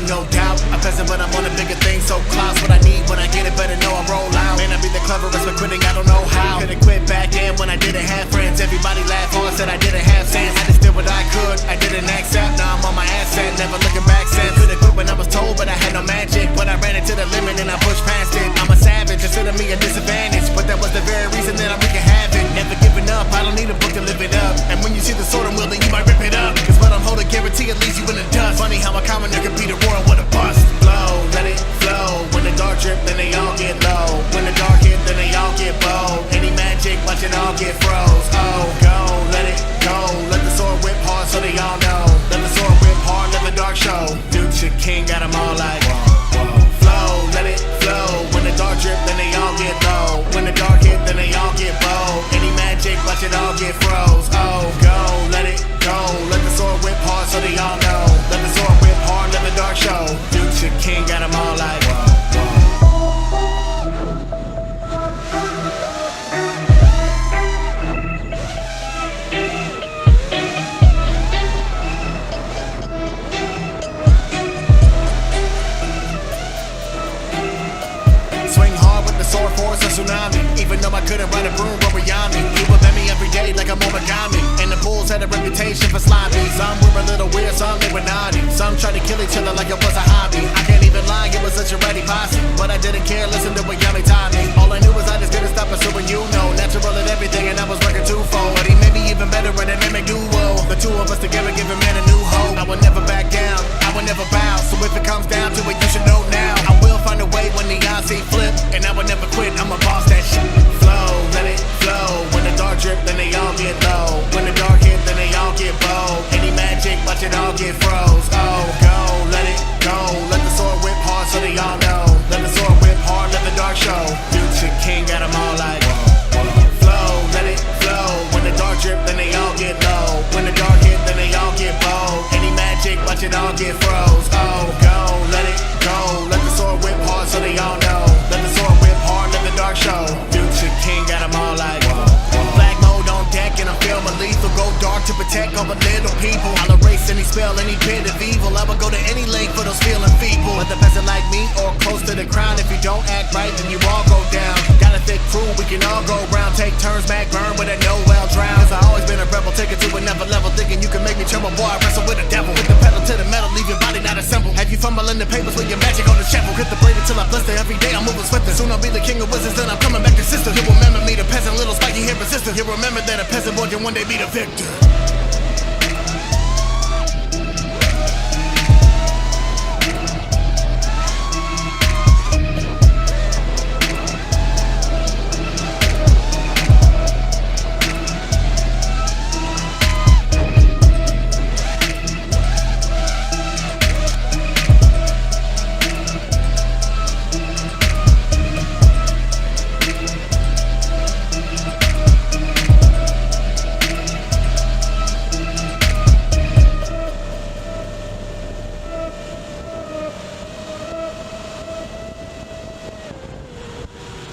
king, no doubt. A peasant, but I'm on a bigger thing, so clout's what I need. When I get it, better know I roll out. Man, I be the cleverest, but quitting, I don't know how. Could've quit back then when I didn't have friends. Everybody laughed on, said I didn't have sense. I just did what I could, I didn't accept. Now I'm on my asset, never looking back since. Could've quit when I was told, but I had no magic. But I ran it to the limit and I pushed past it. I'm a savage, consider me a disadvantage. But that was the very reason that I'm wreaking havoc. Never giving up, I don't need a book to live it up. And when you see the sword I'm wielding, you might rip it up. Cause what I'm holding, guarantee it leaves you in the dust. Funny how a commoner can beat a roar with a bust. Blow, let it flow. When the dark drip, then they all get low. When the dark hit, then they all get bold. Any magic, watch it all get froze. Oh, go, let it go. Let the sword whip hard so they all know. Let the sword whip hard, let the dark show. Future king got them all like flow, let it flow. When the dark drip, then they all get low. When the dark hit, then they all get bold. Any magic, watch it all get froze. Oh, go, let it go. Let the sword whip hard so they all know. Let the sword whip hard, let the dark show. Future king got them all like swing hard with the sword, force a tsunami. Even though I couldn't ride a broom, rubber yami. He would bend me every day like I'm origami. And the bulls had a reputation for sloppy. Some were a little weird, some they were naughty. Some tried to kill each other like it was a hobby. I can't even lie, it was such a ready posse. But I didn't care, listen to what Yami taught me. All I knew was I just didn't stop pursuing, you know. Natural at everything and I was working twofold. But he made me even better at a mimic duo. The two of us together give a man a new hope. I would never back down, I would never bow. So if it comes down to it, you should know now. I will find a way when the odds say flip. And I would never quit, I'm a boss that shit. Flow, let it flow. When the dark drip, then they all get low. When the dark hit, then they all get bold. Any magic, watch it all get froze. Oh, go, let it go. Let the sword whip hard so they all know. Let the sword whip hard, let the dark show. Future king got them all like flow, let it flow. When the dark drip, then they all get low. When the dark hit, then they all get bold. Any magic, watch it all get froze. Oh, go, let it go. Let the sword whip hard so they all know. Let the sword whip hard, let the dark show. Future king got them all like black mode on deck and I'm feeling lethal. Go dark to protect all the little people. I'll erase any spell, any bit of evil. I will go to any length for those feeling feeble. But the peasant like me or close to the crown. If you don't act right, then you all go down. Got a thick crew, we can all go round. Take turns, back burn with a no well drown. Cause I always been a rebel, take it to another level. Thinking you can make me tremble, boy, I wrestle with the devil. With the pedal to the metal, leave your body not assembled. Have you fumbling the papers with your magic on the shovel? Hit the blade until I blister. Every day I'm moving swifter. Soon I'll be the king of wizards, then I'm coming back to sister. You'll remember me, the peasant, little spiky hair resistant. You'll remember that a peasant boy can one day be the victor.